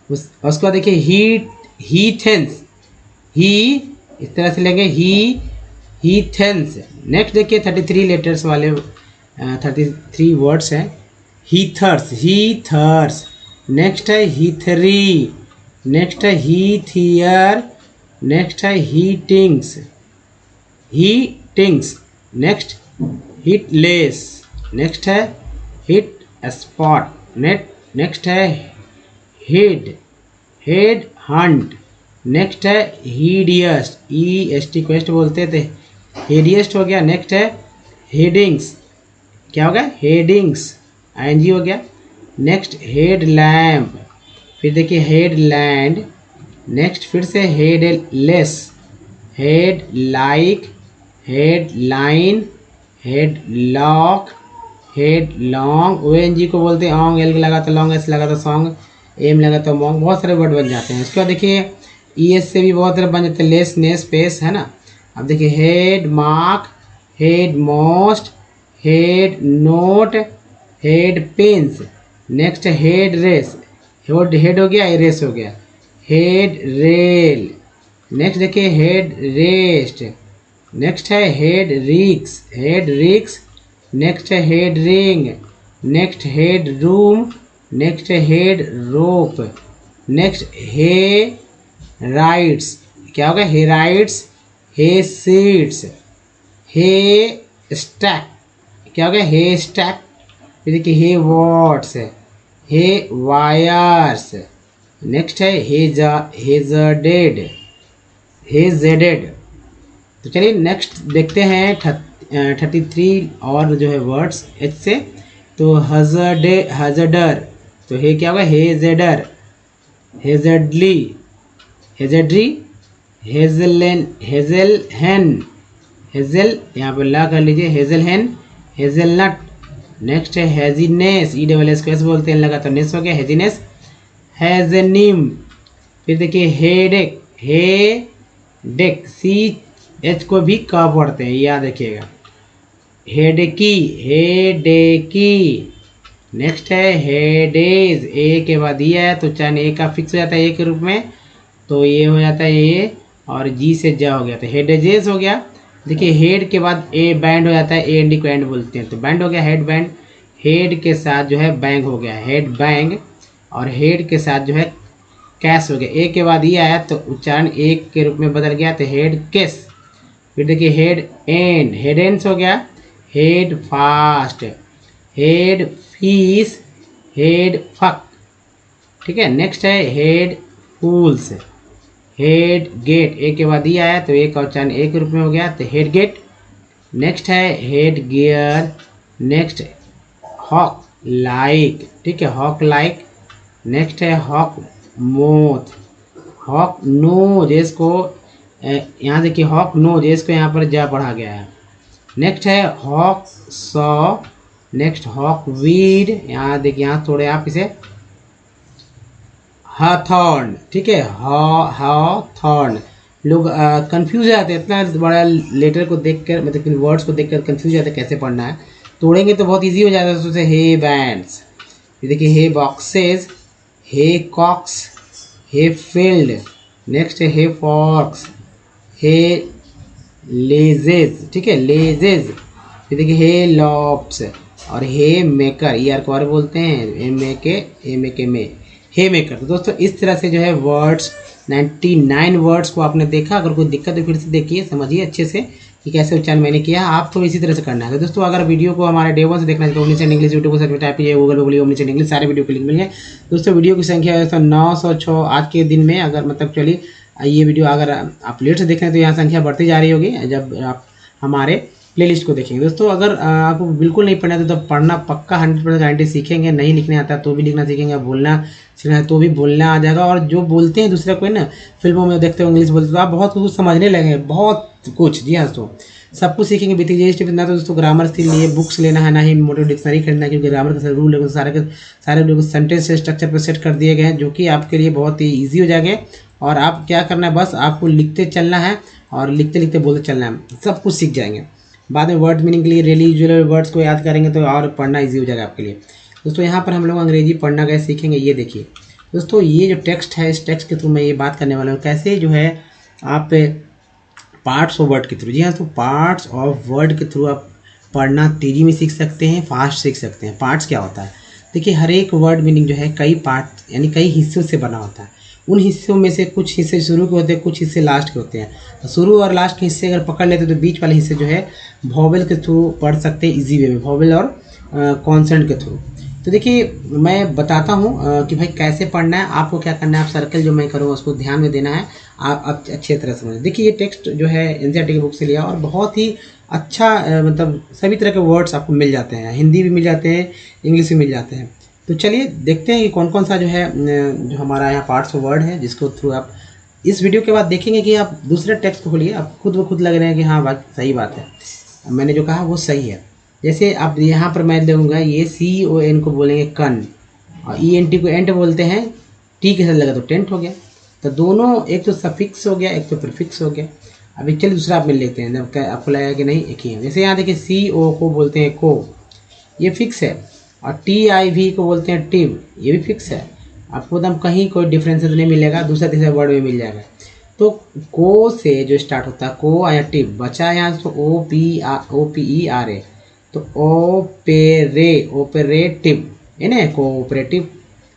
उसके बाद देखिए ही थेंस, ही इस तरह से लेंगे, ही थेंस। नेक्स्ट देखिए 33 लेटर्स वाले 33 वर्ड्स हैं। हीथर्स, नेक्स्ट है हीथरी, नेक्स्ट है हीथियर, नेक्स्ट है हीटिंग्स, नेक्स्ट हिटलेस, नेक्स्ट है हिट स्पॉट, नेक्स्ट है हेड हंट, नेक्स्ट है हीडियस्ट, ई एस टी क्वेस्ट बोलते थे, हेडियस्ट हो गया। नेक्स्ट है हेडिंग्स, क्या हो गया, हेडिंग्स, आई एन जी हो गया। नेक्स्ट हेड लैम्प, फिर देखिए हेड लैंड, नेक्स्ट फिर से headless, headlike, headline, headlock, headlong, O N G को बोलते हैं ऑन्ग, एल लगा तो लॉन्ग, एस लगा तो सॉन्ग, एम लगा तो मॉन्ग, बहुत सारे वर्ड बन जाते हैं। उसके बाद देखिए ई एस से भी बहुत सारे बन जाते हैं, लेस, नेस, पेस, है ना। अब देखिए head mark, head most, head note, head pens, next head race, head हो गया, रेस हो गया, हेड रेल। नेक्स्ट देखिए हेड रेस्ट, नेक्स्ट है हेड रिक्स, नेक्स्ट है head ring, next head room, next head rope, next hey rights, क्या होगा, hey rights, hey seats, hey stack, क्या हो गया, हे स्टैक। फिर देखिए hey watts, hey wires, next है हेजेडेड। तो चलिए नेक्स्ट देखते हैं 33 और जो है वर्ड्स एच से। तो हजडर, तो हे क्या होगा, हेजेडर, हेजेडली, हेजेड्री, हेजलेन, हेजल यहाँ पर ला कर लीजिए, हेजलहेन, हेजलनट। नेक्स्ट है हेजीनेस, ई डबल एस को एस बोलते हैं, लगा तो नेस हो गया, हेजीनेस, हेजेनिम। फिर देखिए हेडेक, हेडेक, सी एच को भी क पढ़ते हैं, याद रखिएगा, हेडेकी, नेक्स्ट है हेडेज, ए के बाद ये है तो चाहे ए का फिक्स हो जाता है ए के रूप में, तो ये हो जाता है ए, और जी से जा हो गया तो हेडेजेस हो गया। देखिए हेड के बाद ए बैंड हो जाता है, ए एन डी को एंड बोलते हैं, तो बैंड हो गया, हेड बैंड। हेड के साथ जो है बैंग हो गया, हेड बैंग, और हेड के साथ जो है कैश हो गया, ए के बाद ये आया तो उच्चारण एक के रूप में बदल गया, तो हेड केस। फिर देखिए हेड एंड, हेड एंड्स हो गया, head fast, head fees, head fuck, ठीक है। नेक्स्ट है हेड फूल्स, हेड गेट, ए के बाद ये आया तो एक और उच्चारण एक रूप में हो गया, तो हेड गेट। नेक्स्ट है headgear, next hawklike, ठीक है, हॉक लाइक। नेक्स्ट है हॉक मोथ, हॉक नोज, इसको यहाँ देखिए हॉक नोज, इसको यहाँ पर जा पढ़ा गया है, नेक्स्ट है hawksaw, next hawkweed, यहाँ देखिए यहाँ थोड़े आप इसे हाथॉर्न, ठीक है, हाथॉर्न। लोग कंफ्यूज जाते हैं, इतना बड़ा लेटर को देखकर, मतलब वर्ड्स को देखकर कंफ्यूज जाते हैं कैसे पढ़ना है। तोड़ेंगे तो बहुत इजी हो जाता है। जैसे हे बैंड्स, ये देखिए हे बॉक्सेस, हे कॉक्स, हे फील्ड, नेक्स्ट है हे फॉक्स, हे लेजेज, ठीक है लेजेज, ये देखिए हे लॉप्स और हे मेकर, ईआर को और बोलते हैं एम ए के में हे मेकर। तो दोस्तों इस तरह से जो है वर्ड्स 99 वर्ड्स को आपने देखा। अगर कोई दिक्कत है फिर से देखिए, समझिए अच्छे से कि कैसे उच्चारण मैंने किया। आपको इसी तरह से करना है। तो दोस्तों अगर वीडियो को हमारे डे 1 से देखना है तो ओमनी सेंड इंग्लिश यूट्यूब को सर्च में टाइप कीजिए, गूगल पे बोलिए ओमनी सेंड इंग्लिश, सारे वीडियो के लिंक मिल गए। दोस्तों वीडियो की संख्या है 906 आज के दिन में। अगर मतलब चलिए ये वीडियो अगर आप लेट से देख रहे हैं तो यहाँ संख्या बढ़ती जा रही होगी जब आप हमारे प्लेलिस्ट को देखेंगे। दोस्तों अगर आपको बिल्कुल नहीं पढ़ना तो पढ़ना पक्का 100% गारंटी सीखेंगे। नहीं लिखने आता तो भी लिखना सीखेंगे, बोलना सीखना है तो भी बोलना आ जाएगा। और जो बोलते हैं दूसरे को ना फिल्मों में देखते हो इंग्लिश बोलते तो आप बहुत कुछ समझने लगेंगे, बहुत कुछ। जी हाँ दोस्तों सब कुछ सीखेंगे बीती ना। तो दोस्तों ग्रामर के लिए बुक्स लेना है, ना ही मोटिव डिक्शनरी खरीदना है, क्योंकि ग्रामर के रूल है सारे सेंटेंस स्ट्रक्चर पर सेट कर दिए गए हैं, जो कि आपके लिए बहुत ही ईजी हो जाएंगे। और आप क्या करना है, बस आपको लिखते चलना है और लिखते लिखते बोलते चलना है, सब कुछ सीख जाएंगे। बाद में वर्ड मीनिंग के लिए डेली यूजुअल वर्ड्स को याद करेंगे तो और पढ़ना इजी हो जाएगा आपके लिए। दोस्तों यहाँ पर हम लोग अंग्रेजी पढ़ना कैसे सीखेंगे ये देखिए। दोस्तों ये जो टेक्स्ट है इस टेक्स्ट के थ्रू मैं ये बात करने वाला हूँ कैसे जो है आप पार्ट्स ऑफ वर्ड के थ्रू। जी हाँ, तो पार्ट्स ऑफ वर्ड के थ्रू आप पढ़ना तेजी में सीख सकते हैं, फास्ट सीख सकते हैं। पार्ट्स क्या होता है, देखिए हर एक वर्ड मीनिंग जो है कई पार्ट यानी कई हिस्सों से बना होता है। उन हिस्सों में से कुछ हिस्से शुरू के होते हैं, कुछ हिस्से लास्ट के होते हैं। शुरू और लास्ट के हिस्से अगर पकड़ लेते तो बीच वाले हिस्से जो है वॉवेल के थ्रू पढ़ सकते हैं इजी वे में, वॉवेल और कॉन्सोनेंट के थ्रू। तो देखिए मैं बताता हूँ कि भाई कैसे पढ़ना है। आपको क्या करना है, आप सर्कल जो मैं करूँगा उसको ध्यान में देना है, आप अच्छी तरह समझें। देखिए ये टेक्स्ट जो है एनसीईआरटी की बुक से लिया और बहुत ही अच्छा मतलब सभी तरह के वर्ड्स आपको मिल जाते हैं, हिंदी भी मिल जाते हैं, इंग्लिश भी मिल जाते हैं। तो चलिए देखते हैं कि कौन कौन सा जो है जो हमारा यहाँ पार्ट्स ऑफ वर्ड है, जिसको थ्रू आप इस वीडियो के बाद देखेंगे कि आप दूसरे टेक्स्ट को खोलिए, आप खुद ब खुद लग रहे हैं कि हाँ बात सही बात है, मैंने जो कहा वो सही है। जैसे अब यहाँ पर मैं दूंगा ये CON को बोलेंगे कन और ENT को एंट बोलते हैं, टी के साथ लगा तो टेंट हो गया। तो दोनों एक तो सफिक्स हो गया, एक तो प्रीफिक्स हो गया। अभी चलिए दूसरा आप मिल लेते हैं, जब आपको लगेगा कि नहीं एक ही है। जैसे यहाँ देखिए CO को बोलते हैं को, ये फिक्स है, और TIV को बोलते हैं टिव, ये भी फिक्स है। आपको एकदम कहीं कोई डिफरेंस नहीं मिलेगा, दूसरा तीसरा वर्ड में मिल जाएगा। तो को से जो स्टार्ट होता है को आया टिव, बचा यहाँ तो OPERA, तो ओपेरेटिव है ना, कोऑपरेटिव।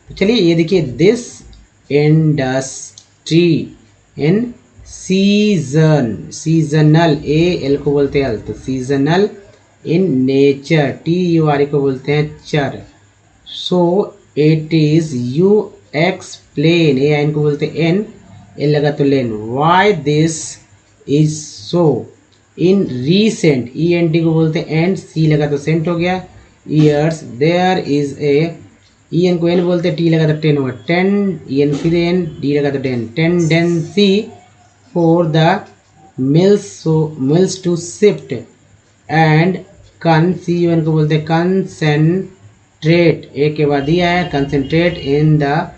चलिए ये देखिए this industry in season, seasonal AL को बोलते हैं तो सीजनल, इन नेचर TURE को बोलते हैं चर। So it is you explain, AN को बोलते हैं एन, एल लगा तो लेन। Why this is so, in recent ENT को बोलते हैं एंड, सी लगा तो सेंट हो गया। Years there is a, EN को एन बोलते हैं, टी लगा तो टेन होगा, 10 EN फिर एन, डी लगा तो 10, tendency for the mills to shift and CON को बोलते हैं कंसेंट्रेट, ए के बाद दिया है concentrate in the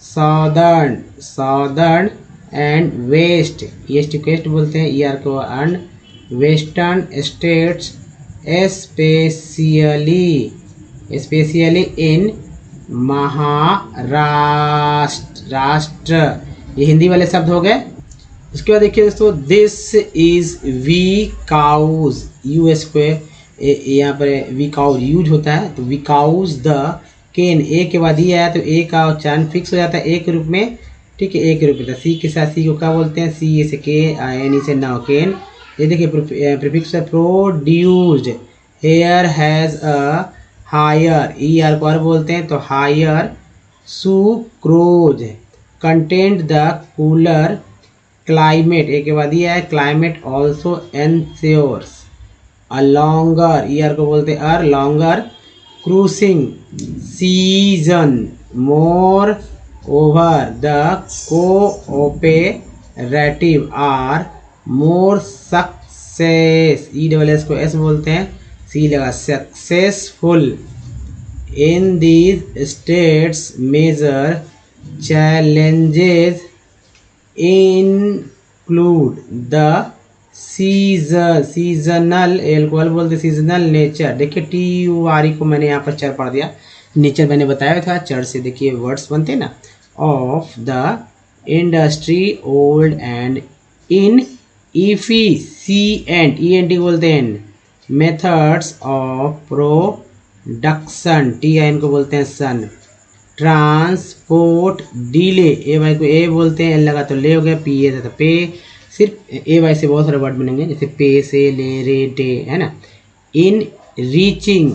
southern and west, east west बोलते हैं, ER को and western states specially in Maharashtra. ये हिंदी वाले शब्द हो गए। उसके बाद देखिए दोस्तों this is because, US को यहाँ पर वी काउज यूज होता है, तो वी काउज द केन, ए के बाद ये आया तो ए का उच्चारण फिक्स हो जाता है एक रूप में, ठीक है एक रूप में। सी के साथ सी को क्या बोलते हैं, सी से के, एन से नाउ केन। ये देखिए प्रीफिक्स है produced, here has a higher, ER को और बोलते हैं तो higher sucrose, content the cooler climate, एक के बाद यह है climate also ensures a longer, ER को बोलते हैं अर longer crushing season, moreover the cooperative are more success, E double S को एस बोलते हैं, सी लगा, successful in these states major challenges include the seasonal, alcohol बोलते seasonal nature. देखिए TURE को मैंने यहाँ पर चर पढ़ दिया, नेचर मैंने बताया था, चर से देखिए वर्ड्स बनते ना, of the industry old and in efficient, ENT बोलते हैं, मेथड्स ऑफ प्रोडक्शन, TIN को बोलते हैं सन, ट्रांसपोर्ट डिले, ए वाई को ए बोलते हैं, एल लगा तो ले हो गया, पी ए था तो पे, सिर्फ ए वाई से बहुत सारे वर्ड बनेंगे, जैसे पे से, ले, रे, डे, है ना। In reaching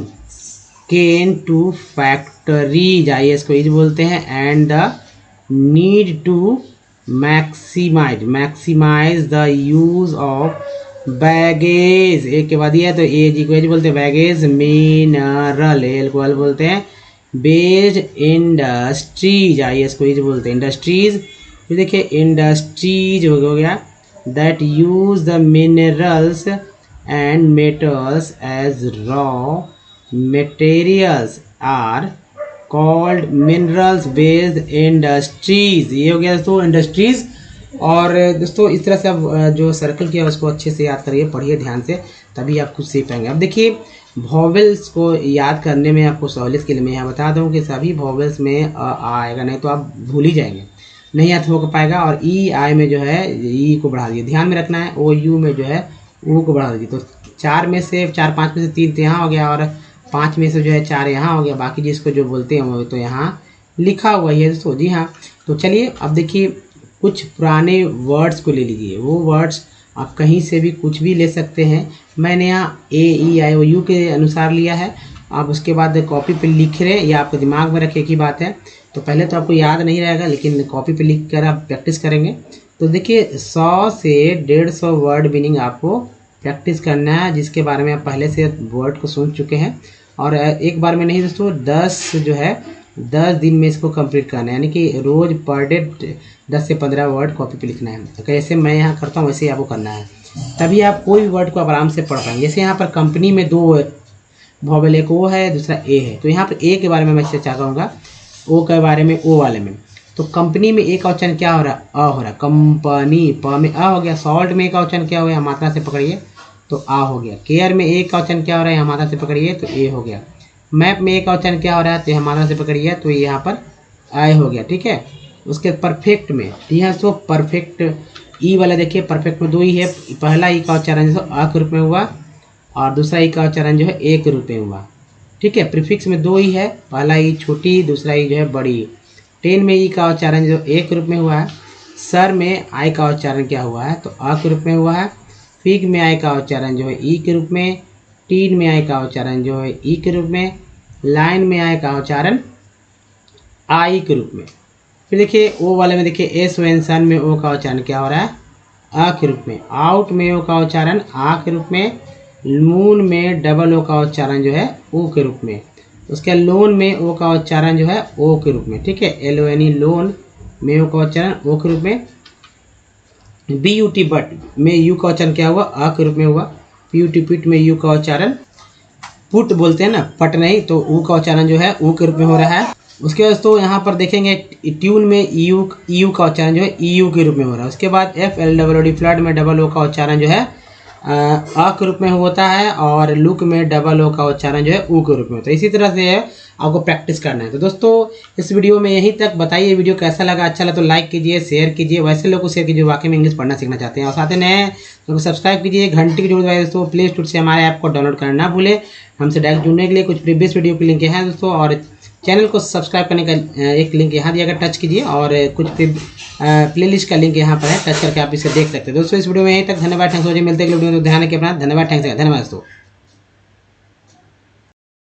cane to factories, IS को इज बोलते हैं, and the need to maximize the use of baggage, एक के बाद ये है तो ए जी को एज बोलते हैं, बैगेज मिनरल, एल को एल बोलते हैं, बेस्ड इंडस्ट्रीज, IS को इज बोलते हैं, इंडस्ट्रीज। फिर देखिए इंडस्ट्रीज हो गया, that use the minerals and metals as raw materials are called minerals based industries, ये हो गया दोस्तों इंडस्ट्रीज। और दोस्तों इस तरह से आप जो सर्कल किया उसको अच्छे से याद करिए, पढ़िए ध्यान से, तभी आप कुछ सीख पाएंगे। अब देखिए वॉवेल्स को याद करने में आपको सहूलियत के लिए मैं यहाँ बता दूँ कि सभी वॉवेल्स में आएगा, नहीं तो आप भूल ही जाएंगे, नहीं याद हो पाएगा। और आई में जो है ई को बढ़ा दीजिए, ध्यान में रखना है, OU में जो है ऊ को बढ़ा दीजिए। तो 4 में से 4-5 में से 3 तो यहाँ हो गया, और 5 में से जो है 4 यहाँ हो गया, बाकी जिसको जो बोलते हैं वो तो यहाँ लिखा हुआ है दोस्तों। जी हाँ, तो चलिए अब देखिए कुछ पुराने वर्ड्स को ले लीजिए, वो वर्ड्स आप कहीं से भी कुछ भी ले सकते हैं, मैंने यहाँ AEIOU के अनुसार लिया है, आप उसके बाद कॉपी पे लिख रहे या आपको दिमाग में रखे की बात है। तो पहले तो आपको याद नहीं रहेगा, लेकिन कॉपी पे लिख कर आप प्रैक्टिस करेंगे तो देखिए 100 से 150 वर्ड मीनिंग आपको प्रैक्टिस करना है, जिसके बारे में आप पहले से वर्ड को सुन चुके हैं। और एक बार में नहीं दोस्तों, 10 दिन में इसको कंप्लीट करना है, यानी कि रोज़ पर डे 10 से 15 वर्ड कॉपी पे लिखना है। तो कैसे मैं यहाँ करता हूँ वैसे ही आपको करना है, तभी आप कोई भी वर्ड को आप आराम से पढ़ पाएंगे। जैसे यहाँ पर कंपनी में 2 वॉवेल, एक ओ है दूसरा ए है, तो यहाँ पर ए के बारे में मैं चर्चा करूँगा, ओ के बारे में ओ वाले में। तो कंपनी में ए का उच्चारण क्या हो रहा है, अ हो रहा है, कंपनी, प में अ हो गया, सॉल्ट में ए का उच्चारण क्या हो गया, मात्रा से पकड़िए तो आ हो गया, केयर में ए का उच्चारण क्या हो रहा है, यहाँ मात्रा से पकड़िए तो ए हो गया, मैप में ए का उच्चारण क्या हो रहा है तो यहाँ मात्रा से पकड़िए तो यहाँ पर आय हो गया, ठीक है। उसके परफेक्ट में, यहाँ सो परफेक्ट ई वाला देखिए, परफेक्ट में 2 ही है, पहला ई का उच्चारण जो अ के रूप में हुआ और दूसरा ई का उच्चारण जो है ए के रूप में हुआ, ठीक है। प्रीफिक्स में 2 ही है, पहला ई छोटी, दूसरा ई जो है बड़ी। 10 में ई का उच्चारण जो ए के रूप में हुआ है। सर में आई का उच्चारण क्या हुआ है तो अ के रूप में हुआ है। फिग में आई का उच्चारण जो है ई के रूप में। टीन में आई का उच्चारण जो है ई के रूप में। लाइन में आई का उच्चारण आई के रूप में। फिर देखिए ओ वाले में देखिए एस वेन सन में ओ का उच्चारण क्या हो रहा है अ के रूप में। आउट में ओ का उच्चारण आ के रूप में। मून में डबल ओ का उच्चारण जो है ओ के रूप में। उसके लोन में ओ का उच्चारण जो है ओ के रूप में, ठीक है। LONE लोन में ओ का उच्चारण ओ के रूप में। BUT बट में यू का उच्चारण क्या हुआ अ के रूप में हुआ। PUT पिट में यू का उच्चारण पुट बोलते हैं ना, पट नहीं, तो ऊ का उच्चारण जो है ऊ के रूप में हो रहा है। उसके बाद तो यहाँ पर देखेंगे ट्यून में EU का उच्चारण जो है EU के रूप में हो रहा है। उसके बाद FLOOD फ्लड में डबल ओ का उच्चारण जो है अ के रूप में होता है और लुक में डबल ओ का उच्चारण जो है ऊ के रूप में होता है। इसी तरह से आपको प्रैक्टिस करना है। तो दोस्तों इस वीडियो में यहीं तक, बताइए वीडियो कैसा लगा, अच्छा लगा तो लाइक कीजिए, शेयर कीजिए, वैसे लोगों को शेयर कीजिए वाकई में इंग्लिश पढ़ना सीखना चाहते हैं। और साथ ही नए लोग सब्सक्राइब कीजिए, घंटी की जरूरत है दोस्तों। प्ले स्टोर से हमारे ऐप को डाउनलोड करना ना भूले। हमसे डायरेक्ट जुड़ने के लिए कुछ प्रीवियस वीडियो की लिंक हैं दोस्तों, और चैनल को सब्सक्राइब करने का एक लिंक यहाँ दिया गया, टच कीजिए, और कुछ प्लेलिस्ट का लिंक यहाँ पर है, टच करके आप इसे देख सकते हैं। दोस्तों इस वीडियो में यहीं तक, धन्यवाद, थैंक्स। मिलते हैं अगले वीडियो में, ध्यान रखिए अपना, धन्यवाद, थैंक्स, धन्यवाद दोस्तों।